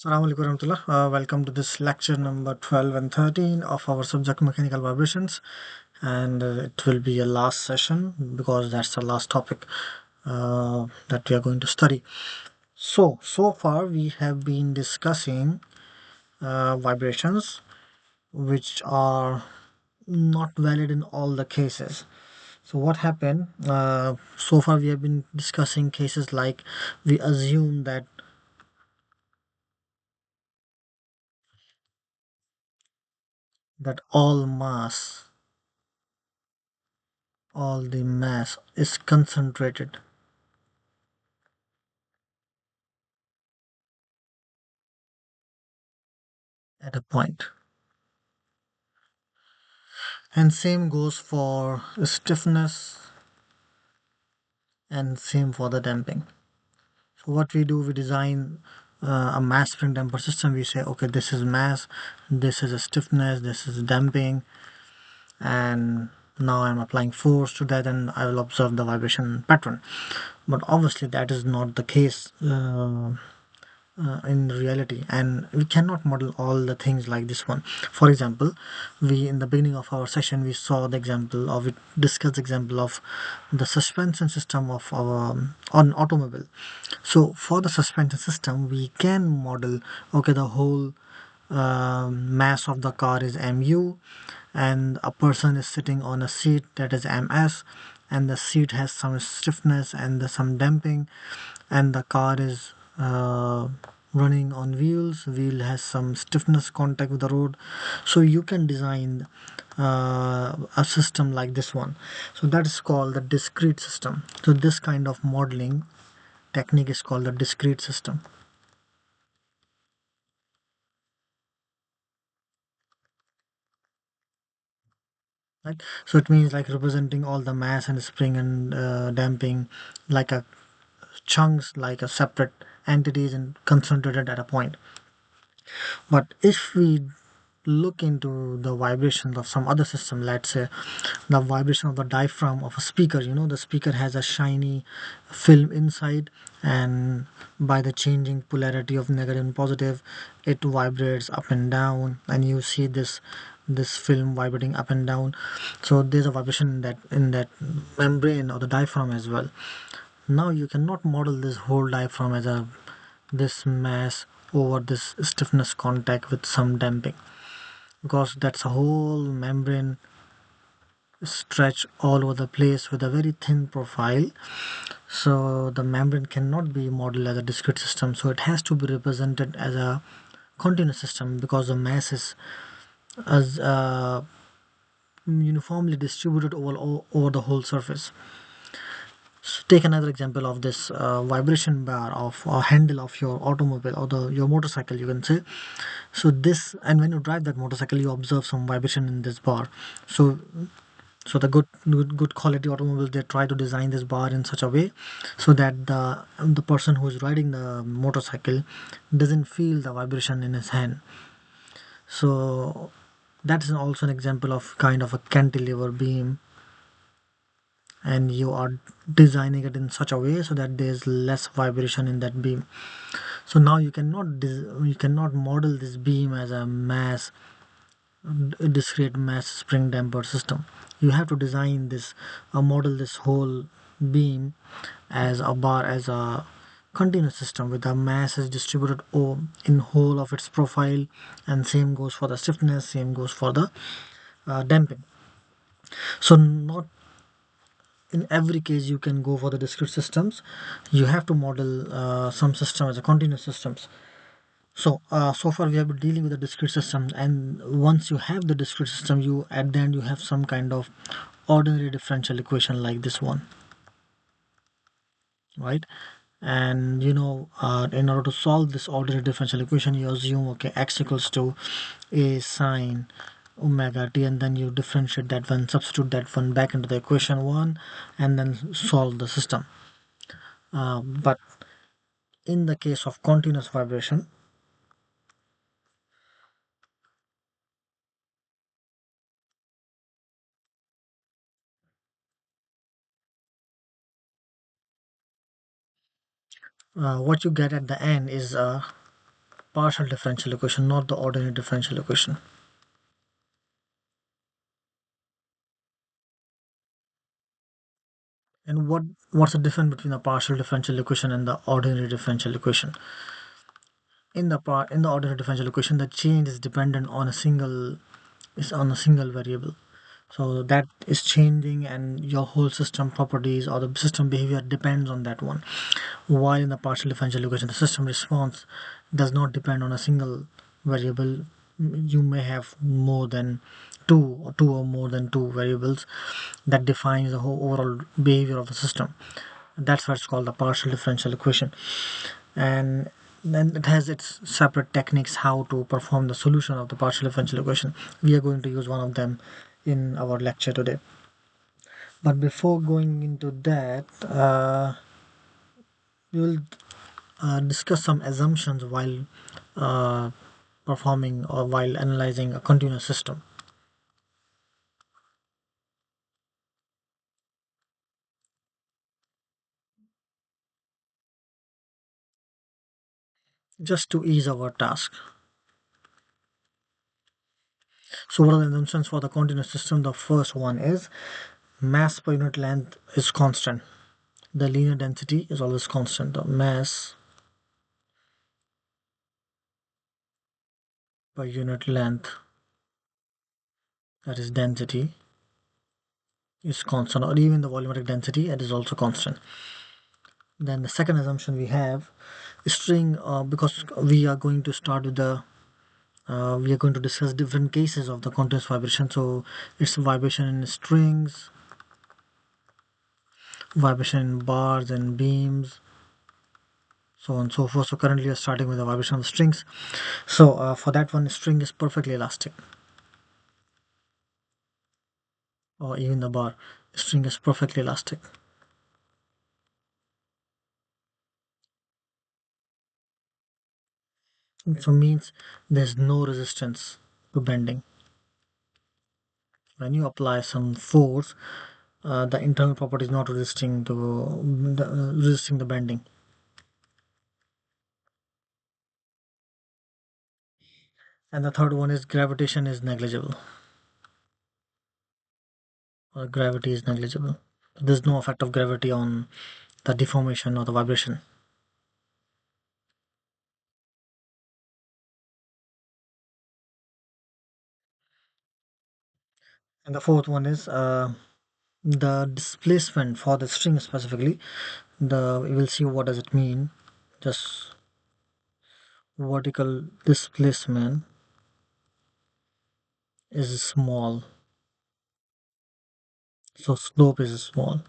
Assalamu alaikum warahmatullah. Welcome to this lecture number 12 and 13 of our subject mechanical vibrations, and it will be a last session because that's the last topic that we are going to study. So far we have been discussing vibrations which are not valid in all the cases. So what happened? So far we have been discussing cases like we assume that all the mass is concentrated at a point. And same goes for stiffness and same for the damping. So what we do, we design a mass spring damper system. We say, okay, this is mass, this is a stiffness, this is damping, and now I'm applying force to that and I will observe the vibration pattern. But obviously that is not the case in reality, and we cannot model all the things like this one. For example, we in the beginning of our session we saw the example of we discussed the example of the suspension system of our on automobile. So for the suspension system we can model, okay, the whole mass of the car is mu, and a person is sitting on a seat that is ms, and the seat has some stiffness and some damping, and the car is running on wheel has some stiffness contact with the road. So you can design a system like this one. So that is called the discrete system. So this kind of modeling technique is called the discrete system, right? So it means like representing all the mass and spring and damping like a chunks, like a separate entities and concentrated at a point. But if we look into the vibrations of some other system, let's say the vibration of the diaphragm of a speaker, the speaker has a shiny film inside, and by the changing polarity of negative and positive, it vibrates up and down, and you see this film vibrating up and down. So there's a vibration in that membrane or the diaphragm as well. Now you cannot model this whole diaphragm as a this mass over this stiffness contact with some damping, because that's a whole membrane stretch all over the place with a very thin profile. So the membrane cannot be modeled as a discrete system, so it has to be represented as a continuous system because the mass is as uniformly distributed over the whole surface. So take another example of this vibration bar of a handle of your automobile or your motorcycle, you can say. So this, and when you drive that motorcycle you observe some vibration in this bar. So the good quality automobiles, they try to design this bar in such a way so that the person who is riding the motorcycle doesn't feel the vibration in his hand. So that is also an example of kind of a cantilever beam, and you are designing it in such a way so that there's less vibration in that beam. So now you cannot model this beam as a discrete mass spring damper system. You have to design this model this whole beam as a bar, as a continuous system with the mass is distributed in whole of its profile, and same goes for the stiffness, same goes for the damping. So not in every case you can go for the discrete systems. You have to model some system as a continuous systems. So far we have been dealing with the discrete system, and once you have the discrete system, you at the end you have some kind of ordinary differential equation like this one, right? And in order to solve this ordinary differential equation, you assume, okay, x equals to a sine omega t, and then you differentiate that one, substitute that one back into the equation one, and then solve the system. But in the case of continuous vibration, what you get at the end is partial differential equation, not the ordinary differential equation. And what's the difference between the partial differential equation and the ordinary differential equation? In the ordinary differential equation, the change is on a single variable. So that is changing, and your whole system properties or the system behavior depends on that one. While in the partial differential equation, the system response does not depend on a single variable. You may have more than two or more than two variables that defines the whole overall behavior of the system. That's why it's called the partial differential equation. And then it has its separate techniques how to perform the solution of the partial differential equation. We are going to use one of them in our lecture today. But before going into that, we will discuss some assumptions while uh, performing or while analyzing a continuous system. Just to ease our task. So what are the assumptions for the continuous system? The first one is mass per unit length is constant. The linear density is always constant. The mass per unit length, that is density, is constant, or even the volumetric density, it is also constant. Then the second assumption we have string, because we are going to start with the we are going to discuss different cases of the continuous vibration. So it's vibration in strings, vibration in bars and beams, so on and so forth. So currently we are starting with the vibration of the strings. So for that one, string is perfectly elastic, or even the bar string is perfectly elastic. So means there's no resistance to bending. When you apply some force, the internal property is not resisting the bending. And the third one is gravitation is negligible, or gravity is negligible. There's no effect of gravity on the deformation or the vibration. And the fourth one is the displacement for the string specifically. We will see what does it mean. Just vertical displacement is small, so slope is small,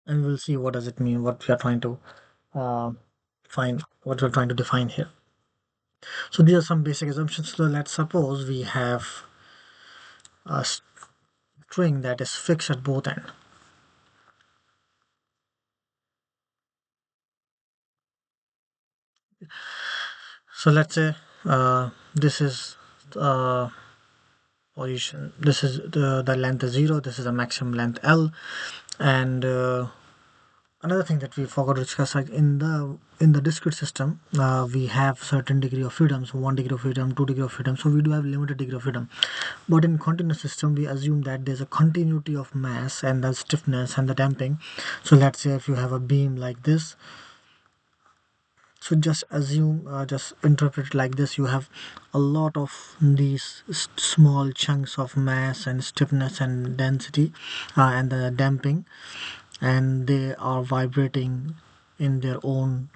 and we'll see what does it mean. What we are trying to uh, find, what we're trying to define here. So these are some basic assumptions. So let's suppose we have a string that is fixed at both ends. So let's say this is position. This is the length is 0. This is the maximum length L, and another thing that we forgot to discuss, like in the discrete system, we have certain degree of freedom. So 1 degree of freedom, 2 degree of freedom. So we do have limited degree of freedom. But in continuous system, we assume that there's a continuity of mass and the stiffness and the damping. So let's say if you have a beam like this, so just assume, just interpret it like this: you have a lot of these small chunks of mass and stiffness and density, and the damping, and they are vibrating in their own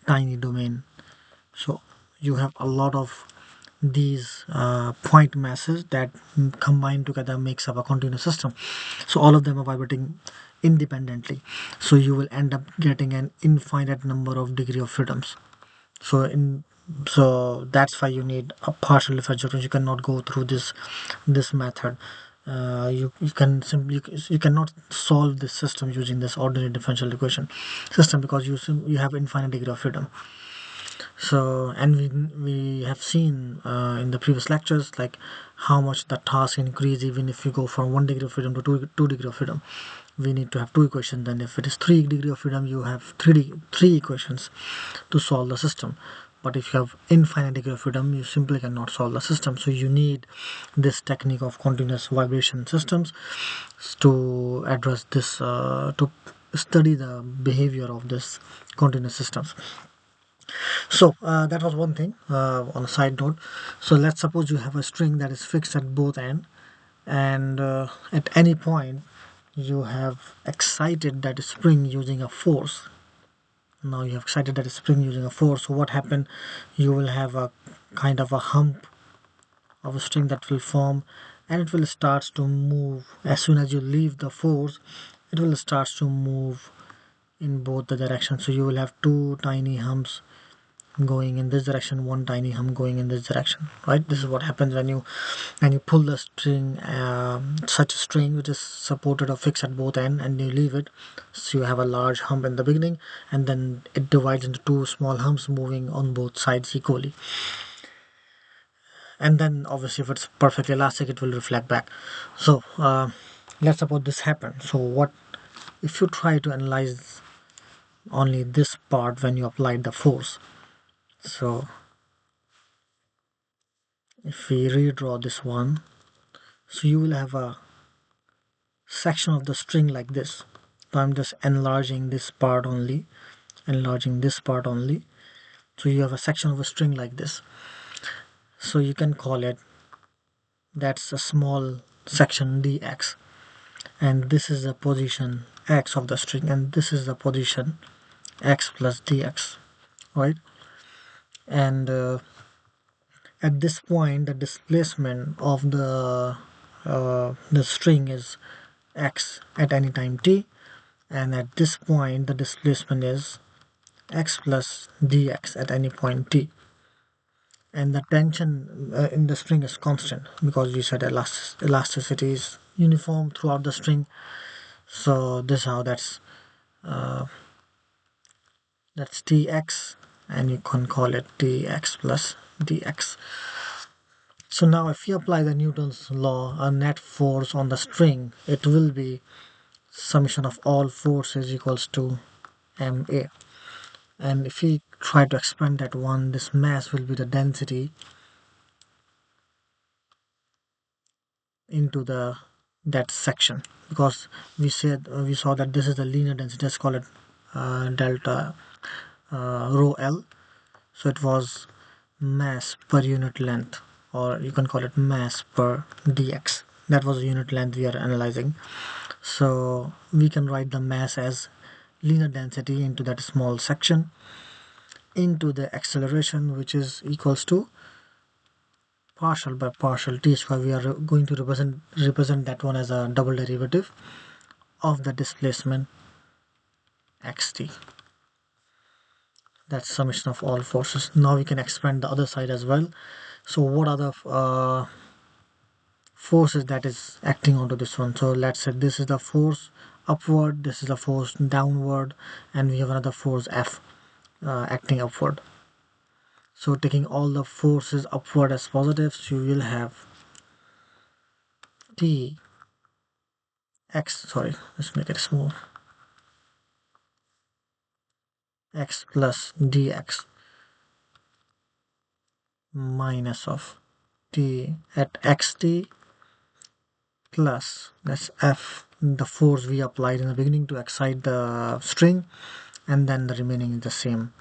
tiny domain. So you have a lot of these point masses that combined together makes up a continuous system. So all of them are vibrating independently, so you will end up getting an infinite number of degree of freedoms. So in so that's why you need a partial differential. You cannot go through this method. You can simply, you cannot solve this system using this ordinary differential equation system, because you have infinite degree of freedom. So, and we have seen in the previous lectures, like how much the task increase even if you go from 1 degree of freedom to two degree of freedom. we need to have two equations. And if it is 3 degree of freedom, you have three equations to solve the system. But if you have infinite degree of freedom, you simply cannot solve the system. So you need this technique of continuous vibration systems to address this, to study the behavior of this continuous systems. So that was one thing on a side note. So let's suppose you have a string that is fixed at both ends, and at any point you have excited that spring using a force. Now you have excited that spring using a force. So what happened? You will have a kind of a hump of a string that will form, and it will start to move as soon as you leave the force. It will start to move in both the directions. So you will have two tiny humps going in this direction, one tiny hump going in this direction, right? This is what happens when you pull the string, such a string which is supported or fixed at both ends, and you leave it. So you have a large hump in the beginning, and then it divides into two small humps moving on both sides equally. And then obviously if it's perfectly elastic, it will reflect back. So let's suppose this happened. So what if you try to analyze only this part when you applied the force? So if we redraw this one, so you will have a section of the string like this. So I'm just enlarging this part only, enlarging this part only. So you have a section of a string like this. So you can call it, that's a small section dx, and this is the position x of the string, and this is the position x plus dx, right? And at this point the displacement of the string is x at any time t, and at this point the displacement is x plus dx at any point t, and the tension in the string is constant because we said elasticity is uniform throughout the string. So this is how that's tx, and you can call it dx plus dx. So now if you apply the Newton's law, a net force on the string, it will be summation of all forces equals to ma. And if we try to expand that one, this mass will be the density into the that section, because we saw that this is the linear density. Let's call it delta rho L. So it was mass per unit length, or you can call it mass per dx. That was the unit length we are analyzing. So we can write the mass as linear density into that small section into the acceleration, which is equals to partial by partial t square. We are going to represent that one as a double derivative of the displacement xt. That's summation of all forces. Now we can expand the other side as well. So what are the forces that is acting onto this one? So let's say this is the force upward, this is the force downward, and we have another force F acting upward. So taking all the forces upward as positives, you will have t x, sorry, let's make it small, x plus dx minus of t at xt plus, that's F, the force we applied in the beginning to excite the string, and then the remaining is the same,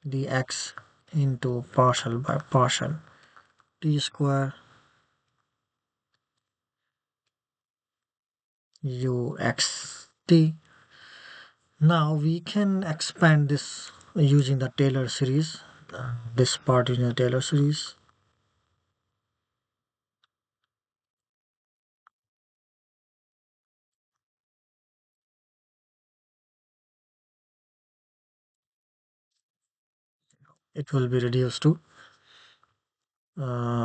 dx into partial by partial t square uxt. Now we can expand this using the Taylor series, this part using the Taylor series. It will be reduced to,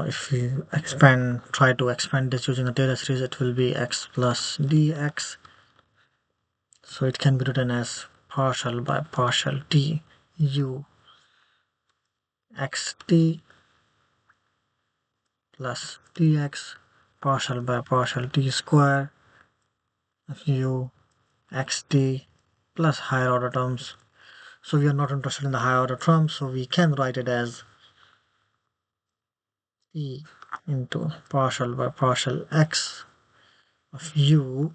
if we try to expand this using the Taylor series, it will be x plus dx. So it can be written as partial by partial t u xt plus dx partial by partial t square of u xt plus higher order terms. So we are not interested in the higher order terms, so we can write it as e into partial by partial x of u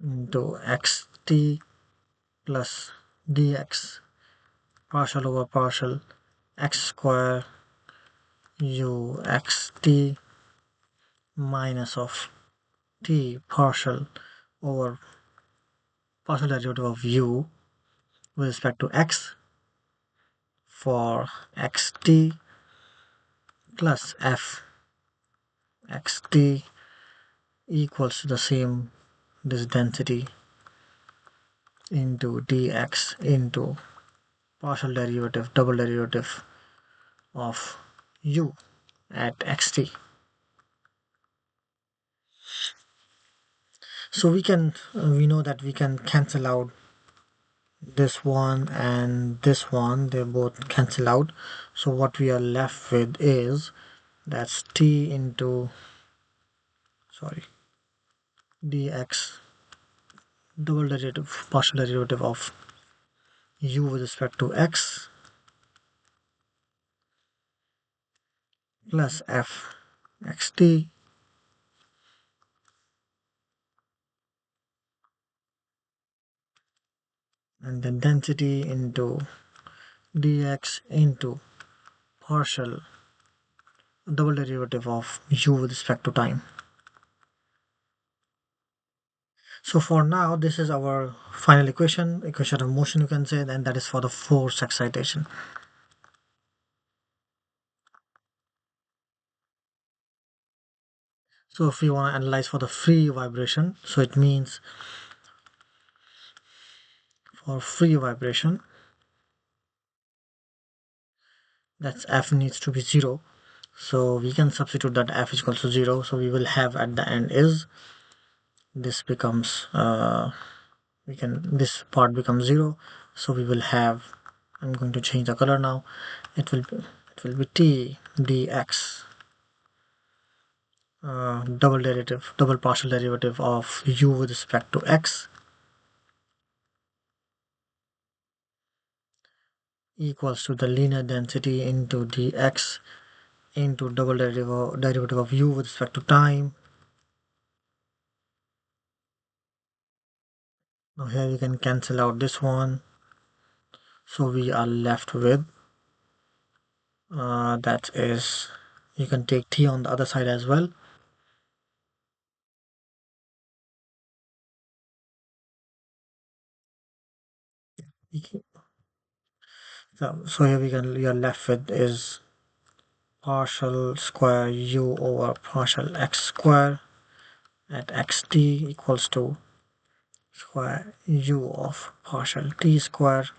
into xt plus dx partial over partial x square u xt minus of t partial over partial derivative of u with respect to x for xt plus f xt equals to the same, this density into dx into partial derivative, double derivative of u at xt. So we know that we can cancel out this one and this one, they both cancel out. So what we are left with is that's t into, sorry, dx double derivative, partial derivative of u with respect to x plus f xt and then density into dx into partial double derivative of u with respect to time. So for now, this is our final equation of motion you can say, and that is for the force excitation. So if we want to analyze for the free vibration, so it means for free vibration, that's f needs to be 0. So we can substitute that f is equal to 0. So we will have at the end is, this becomes, this part becomes 0. So we will have, I'm going to change the color now. It will be t dx double partial derivative of u with respect to x equals to the linear density into dx into double derivative of u with respect to time. Now here we can cancel out this one, so we are left with that is, you can take t on the other side as well. So here we are left with is partial square u over partial x square at xt equals to square u of partial t square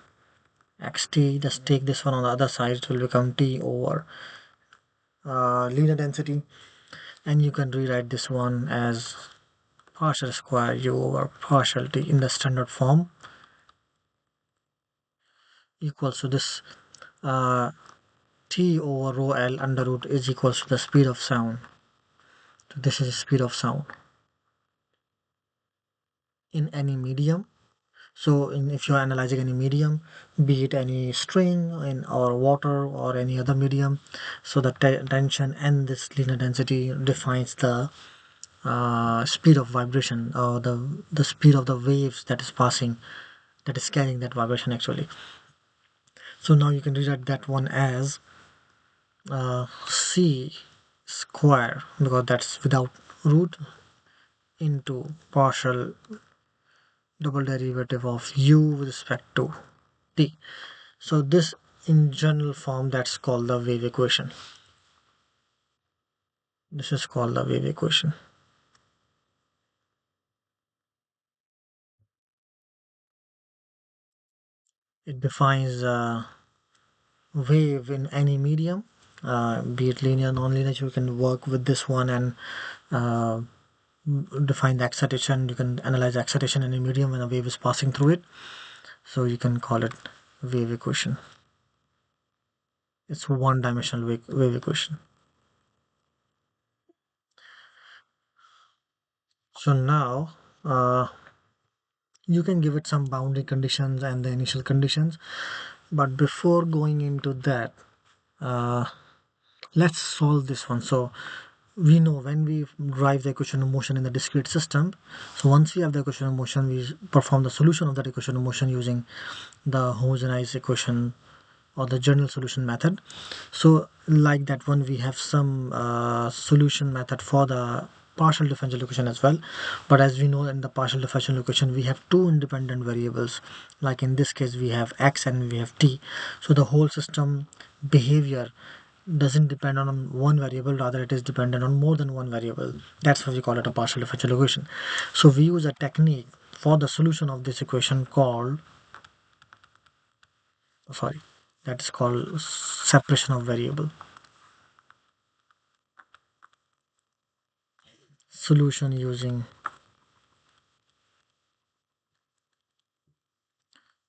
xt. Just take this one on the other side, it will become t over linear density, and you can rewrite this one as partial square u over partial t in the standard form equals to this t over rho l under root is equals to the speed of sound. So this is the speed of sound in any medium. So if you're analyzing any medium, be it any string or water or any other medium, so the tension and this linear density defines the speed of vibration, or the speed of the waves that is passing, that is carrying that vibration actually. So now you can rewrite that one as c square, because that's without root, into partial double derivative of u with respect to t. So this in general form, that's called the wave equation. This is called the wave equation. It defines a wave in any medium, be it linear, non-linear. You can work with this one and uh, define the excitation. You can analyze the excitation in a medium when a wave is passing through it. So you can call it wave equation. It's one-dimensional wave equation. So now you can give it some boundary conditions and the initial conditions, but before going into that, uh, let's solve this one. So we know when we derive the equation of motion in the discrete system, so once we have the equation of motion, we perform the solution of that equation of motion using the homogenized equation or the general solution method. So like that one, we have some solution method for the partial differential equation as well. But as we know, in the partial differential equation we have two independent variables, like in this case we have x and we have t. So the whole system behavior doesn't depend on one variable, rather it is dependent on more than one variable. That's why we call it a partial differential equation. So we use a technique for the solution of this equation called, sorry, that is called separation of variable. Solution using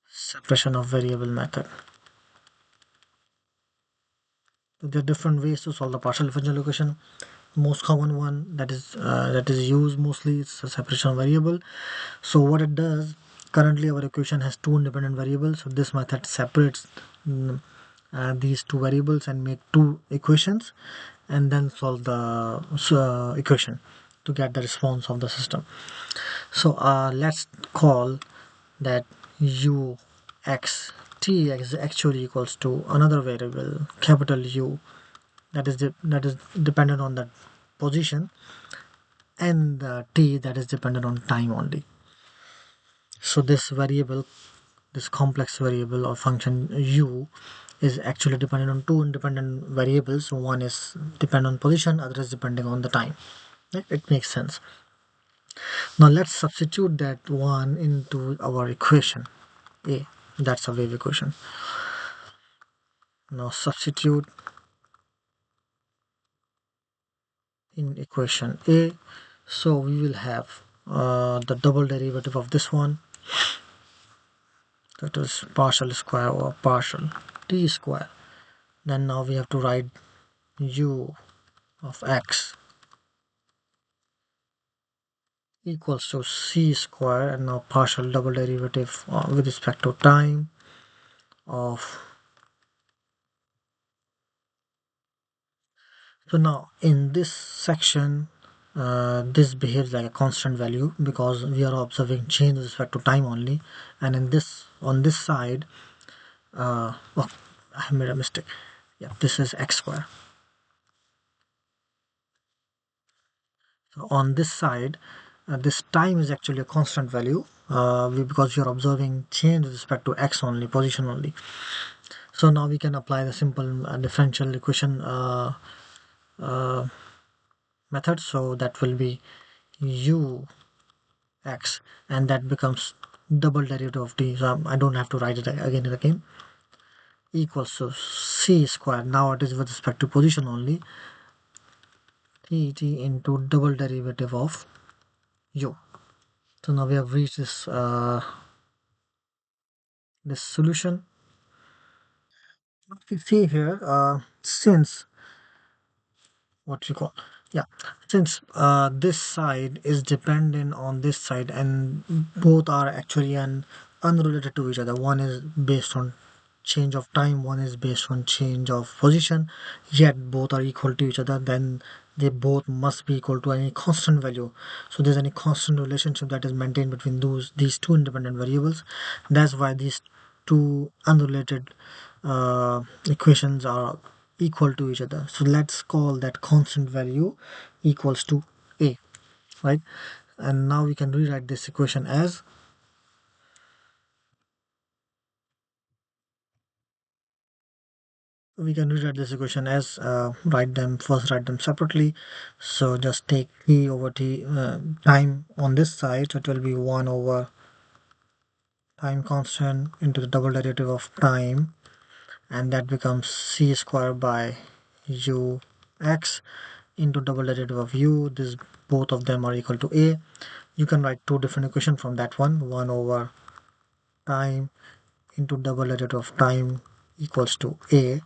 separation of variable method. There are different ways to solve the partial differential equation. Most common one that is used mostly is a separation of variable. So what it does, currently our equation has two independent variables. So this method separates these two variables and make two equations, and then solve the equation to get the response of the system. So let's call that u x t is actually equals to another variable capital U, that is dependent on the position, and t that is dependent on time only. So this variable, this complex variable or function u, is actually dependent on two independent variables. So one is dependent on position, other is depending on the time. Right? It makes sense. Now let's substitute that one into our equation a. That's a wave equation. Now substitute in equation a. So we will have the double derivative of this one, that is partial square over partial t square. Then now we have to write u of x equals to c square, and now partial double derivative with respect to time of. So now in this section, this behaves like a constant value because we are observing change with respect to time only. And in this, on this side, oh, I have made a mistake. Yeah, this is x square. So on this side, this time is actually a constant value because we are observing change with respect to x only, position only. So now we can apply the simple differential equation uh, method. So that will be u x, and that becomes double derivative of t. So I don't have to write it again and again. Equals to c square. Now it is with respect to position only. T into double derivative of u. So now we have reached this solution. What we see here, since what we call, yeah, since this side is dependent on this side and both are actually unrelated to each other. One is based on change of time, one is based on change of position, yet both are equal to each other, then they both must be equal to any constant value. So there's any constant relationship that is maintained between these two independent variables. That's why these two unrelated equations are equal to each other. So let's call that constant value equals to a, right? And now we can rewrite this equation as, write them separately. So just take t over t, time on this side, so it will be 1 over time constant into the double derivative of time, and that becomes c square by u x into double derivative of u. This, both of them are equal to a. You can write two different equations from that one. 1 over time into double derivative of time equals to a,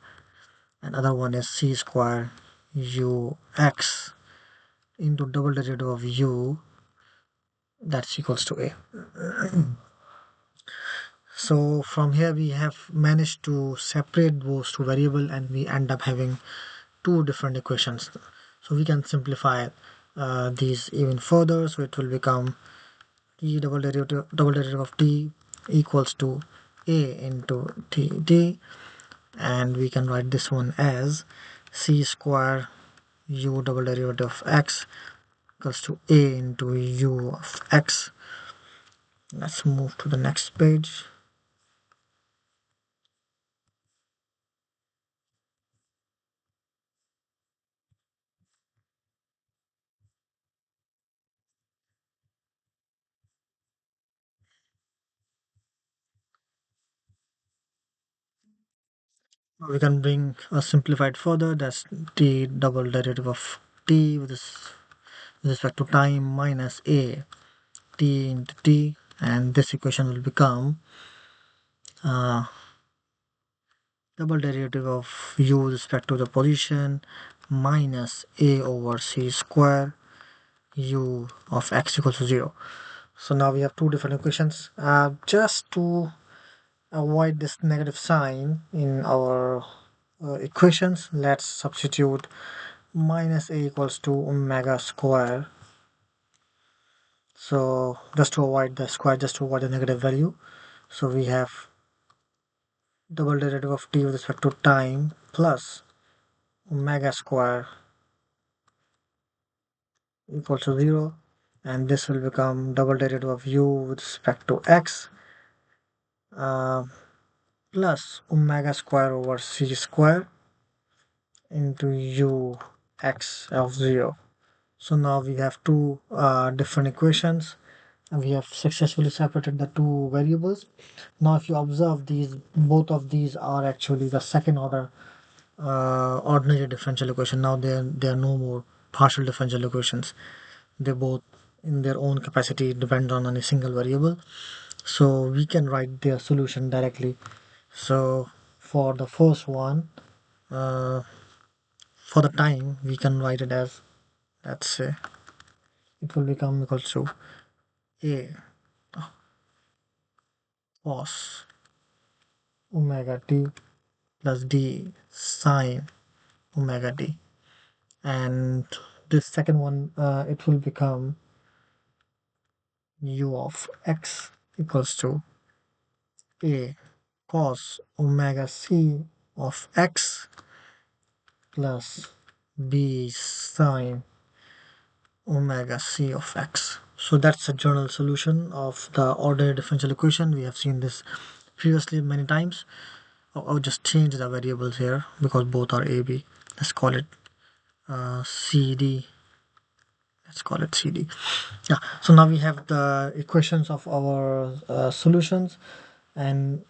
and other one is c square u x into double derivative of u that's equals to a. So from here we have managed to separate those two variable and we end up having two different equations. So we can simplify these even further. So it will become t double derivative of t equals to a into t, and we can write this one as c square u double derivative of x equals to a into u of x. Let's move to the next page. We can bring a simplified further, that's t double derivative of t with respect to time minus a t into t, and this equation will become uh, double derivative of u with respect to the position minus a over c square u of x equals to 0. So now we have two different equations. Just to avoid this negative sign in our equations, let's substitute minus a equals to omega square. So just to avoid the square, just to avoid the negative value, so we have double derivative of t with respect to time plus omega square equals to 0, and this will become double derivative of u with respect to x uh, plus omega square over c square into u x of 0. So now we have two different equations and we have successfully separated the two variables. Now if you observe, these both of these are actually the second order ordinary differential equation. Now they are no more partial differential equations. They both in their own capacity depend on a single variable, so we can write their solution directly. So for the first one, uh, for the time we can write it as, let's say, it will become equal to a cos omega t plus d sine omega t, and this second one, it will become u of x equals to a cos omega c of x plus b sine omega c of x. So that's a general solution of the ordinary differential equation. We have seen this previously many times. I'll just change the variables here because both are a b. Let's call it cd. Let's call it cd. Yeah, so now we have the equations of our solutions, and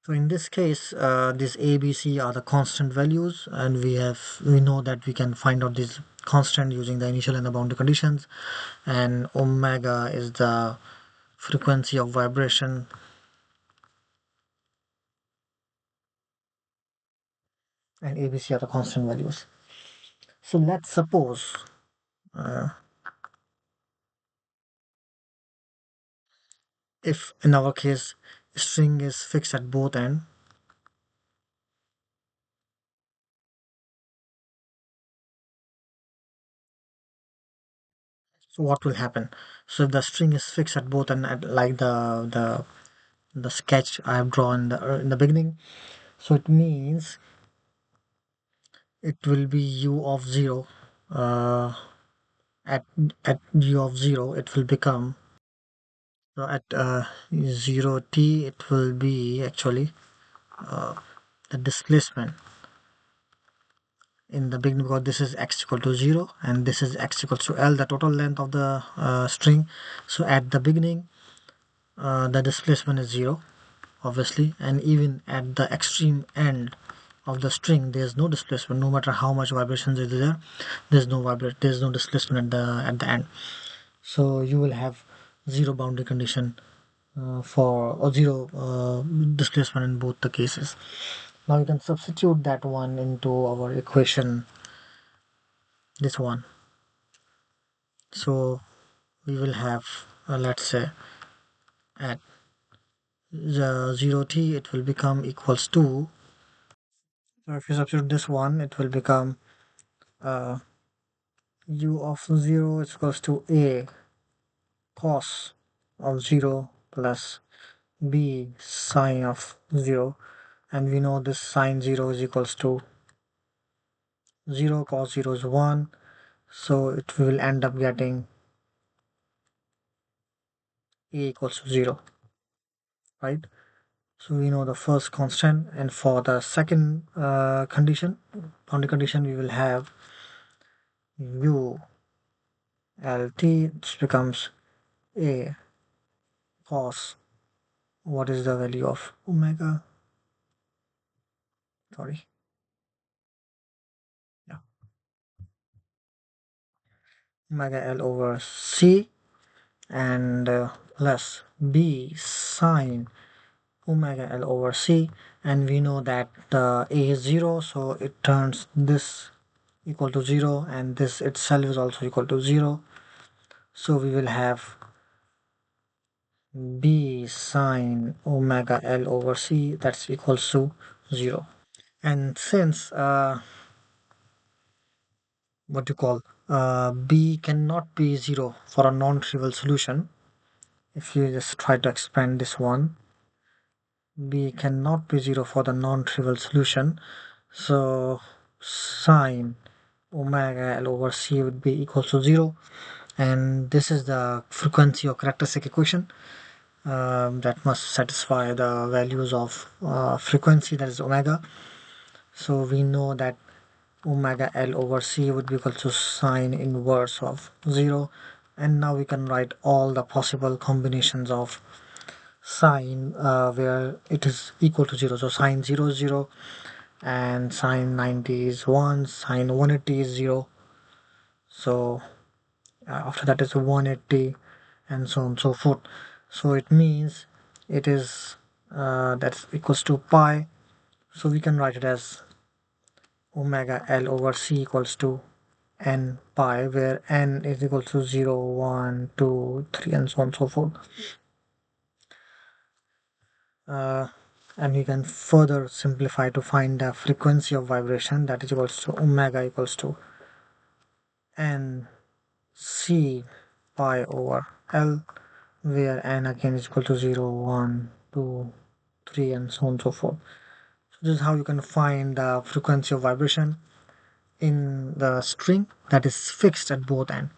so in this case, these A, B, C are the constant values, and we know that we can find out this constant using the initial and the boundary conditions, and omega is the frequency of vibration, and A, B, C are the constant values. So let's suppose uh, if in our case string is fixed at both ends, so what will happen? So if the string is fixed at both ends, like the sketch I have drawn in the beginning, so it means it will be u of 0, uh, at u of 0 it will become, so at 0 t it will be actually uh, the displacement in the beginning, because this is x equal to 0 and this is x equals to l, the total length of the string. So at the beginning the displacement is 0 obviously, and even at the extreme end of the string there's no displacement. No matter how much vibrations is there, there's no displacement at the end. So you will have zero boundary condition for or zero displacement in both the cases. Now you can substitute that one into our equation, this one. So we will have, let's say, at the 0t it will become equals to, so if you substitute this one it will become uh, u of 0 is equals to a cos of 0 plus b sine of 0, and we know this sine 0 is equals to 0, cos 0 is 1, so it will end up getting a equals to 0, right? So we know the first constant, and for the second condition, boundary condition, we will have u lt, which becomes a cos, what is the value of omega, sorry, yeah, omega l over c, and plus b sine omega l over c, and we know that the a is 0, so it turns this equal to 0, and this itself is also equal to 0, so we will have b sine omega l over c, that's equals to 0. And since what you call b cannot be 0 for a non-trivial solution, if you just try to expand this one, b cannot be 0 for the non-trivial solution, so sine omega l over c would be equal to 0, and this is the frequency or characteristic equation that must satisfy the values of frequency, that is omega. So we know that omega l over c would be equal to sine inverse of 0, and now we can write all the possible combinations of sine where it is equal to 0. So sine 0 is 0, and sine 90 is 1, sine 180 is 0, so after that is 180, and so on and so forth. So it means it is that's equals to pi, so we can write it as omega l over c equals to n pi, where n is equal to 0, 1, 2, 3, and so on and so forth. uh, and we can further simplify to find the frequency of vibration, that is equals to omega equals to n c pi over l, where n again is equal to 0, 1, 2, 3, and so on and so forth. So this is how you can find the frequency of vibration in the string that is fixed at both ends.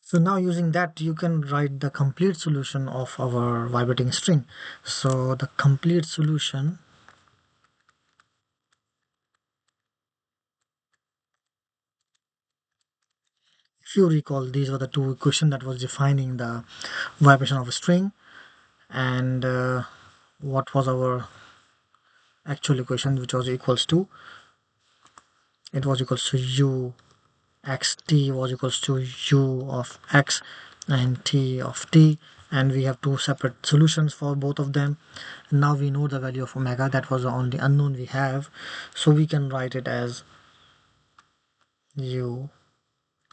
So now using that you can write the complete solution of our vibrating string. So the complete solution, if you recall, these were the two equations that was defining the vibration of a string, and what was our actual equation, which was equals to, it was equals to u x t was equals to u of x and t of t, and we have two separate solutions for both of them. Now we know the value of omega, that was the only unknown we have, so we can write it as u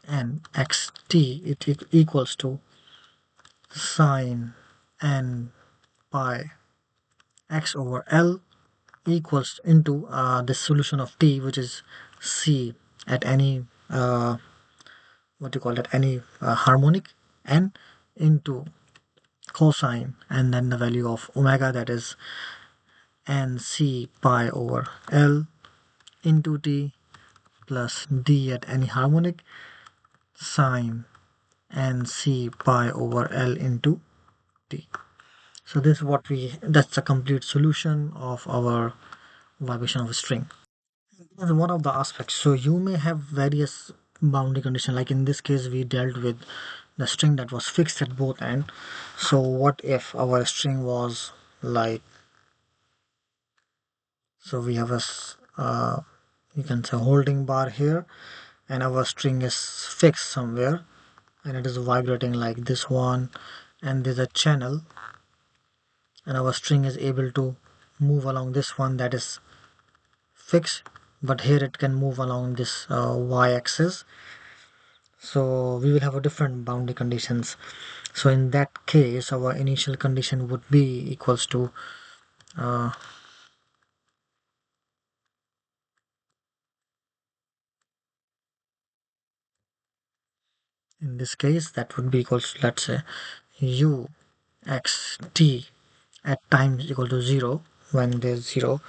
and xt, it equals to sine n pi x over l equals into the solution of t, which is c at any what do you call it, any harmonic, n into cosine, and then the value of omega, that is nc pi over l into t plus d at any harmonic sine nc pi over l into t. So this is what that's the complete solution of our vibration of a string. As one of the aspects, so you may have various boundary condition, like in this case we dealt with the string that was fixed at both ends. So what if our string was like, so we have a you can say holding bar here, and our string is fixed somewhere, and it is vibrating like this one, and there's a channel, and our string is able to move along this one that is fixed, but here it can move along this y-axis. So we will have a different boundary conditions. So in that case, our initial condition would be equals to uh, in this case that would be equals to, let's say, u x t at time is equal to 0. When there's 0,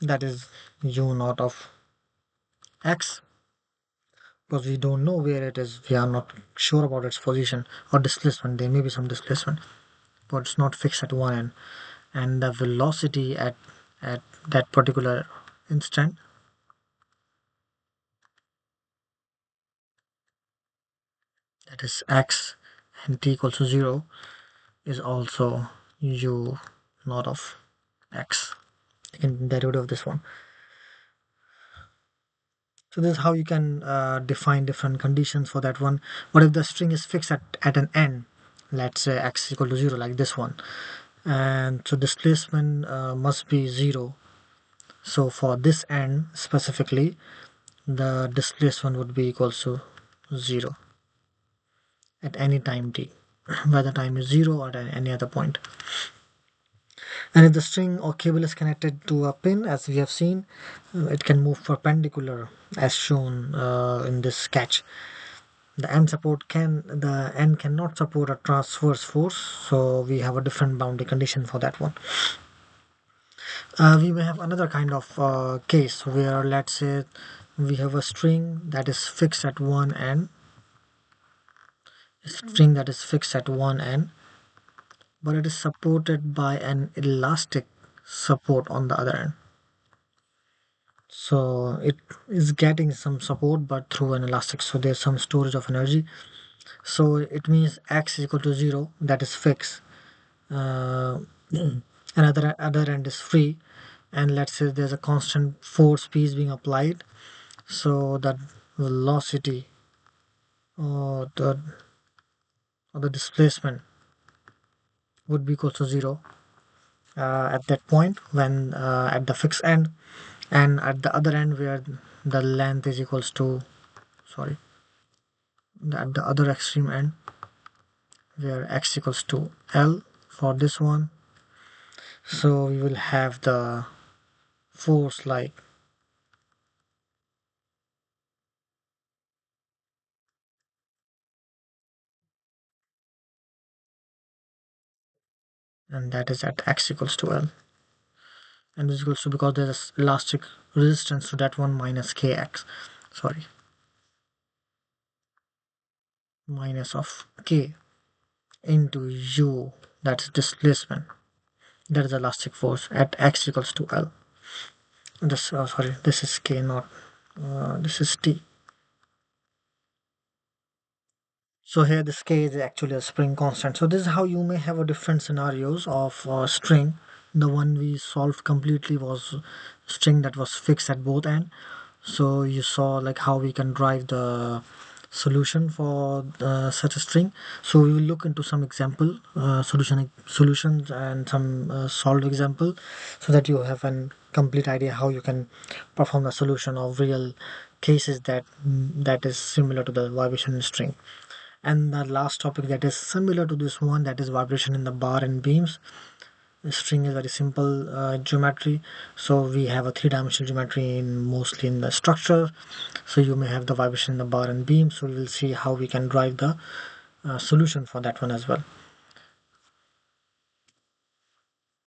that is u naught of x, because we don't know where it is, we are not sure about its position or displacement. There may be some displacement, but it's not fixed at one end. And the velocity at that particular instant, that is x and t equals to 0, is also u naught of x, taking derivative of this one. So this is how you can define different conditions for that one. What if the string is fixed at an end, let's say x equal to 0, like this one, and so displacement must be 0. So for this end specifically, the displacement would be equals to 0 at any time t, whether time is 0 or at any other point. And if the string or cable is connected to a pin, as we have seen, it can move perpendicular as shown in this sketch. The end cannot support a transverse force, so we have a different boundary condition for that one. We may have another kind of case where, let's say, we have a string that is fixed at one end, but it is supported by an elastic support on the other end. So it is getting some support but through an elastic, so there's some storage of energy. So it means x is equal to 0, that is fixed. Another other end is free, and let's say there's a constant force p is being applied, so that velocity or the displacement would be equal to 0 at that point when at the fixed end, and at the other end where the length is equals to, sorry, at the other extreme end where x equals to L for this one, so we will have the force like, and that is at x equals to L, and this is equals to, because there's elastic resistance to that one, minus kx, sorry, minus of k into u, that's displacement, that is elastic force at x equals to L. This sorry, this is k, not this is t. So here this k is actually a spring constant. So this is how you may have a different scenarios of string. The one we solved completely was string that was fixed at both end. So you saw like how we can drive the solution for such a string. So we will look into some example solutions and some solved example, so that you have an complete idea how you can perform the solution of real cases that is similar to the vibration string. And the last topic that is similar to this one, that is vibration in the bar and beams. The string is very simple geometry, so we have a three-dimensional geometry mostly in the structure. So you may have the vibration in the bar and beam, so we will see how we can drive the solution for that one as well.